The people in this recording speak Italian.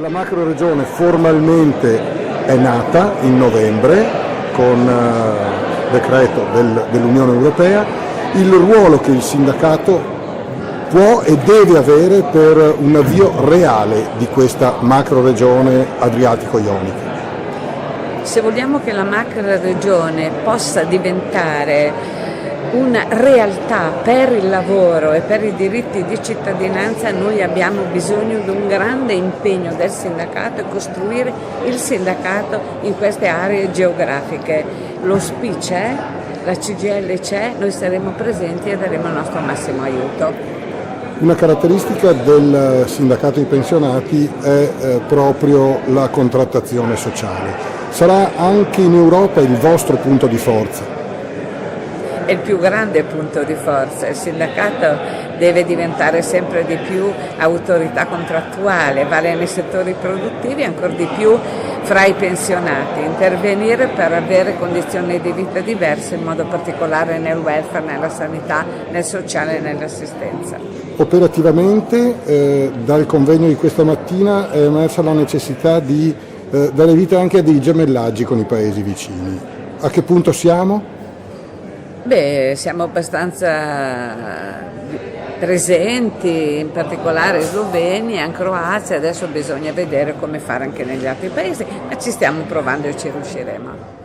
La macro regione formalmente è nata in novembre con decreto dell'Unione Europea. Il ruolo che il sindacato può e deve avere per un avvio reale di questa macro regione adriatico-ionica. Se vogliamo che la macro regione possa diventare una realtà per il lavoro e per i diritti di cittadinanza, noi abbiamo bisogno di un grande impegno del sindacato e costruire il sindacato in queste aree geografiche. Lo SPI c'è, la CGIL c'è, noi saremo presenti e daremo il nostro massimo aiuto. Una caratteristica del sindacato dei pensionati è proprio la contrattazione sociale. Sarà anche in Europa il vostro punto di forza? È il più grande punto di forza. Il sindacato deve diventare sempre di più autorità contrattuale, vale nei settori produttivi e ancora di più fra i pensionati, intervenire per avere condizioni di vita diverse, in modo particolare nel welfare, nella sanità, nel sociale e nell'assistenza. Operativamente dal convegno di questa mattina è emersa la necessità di dare vita anche a dei gemellaggi con i paesi vicini. A che punto siamo? Siamo abbastanza presenti, in particolare in Slovenia, in Croazia, adesso bisogna vedere come fare anche negli altri paesi, ma ci stiamo provando e ci riusciremo.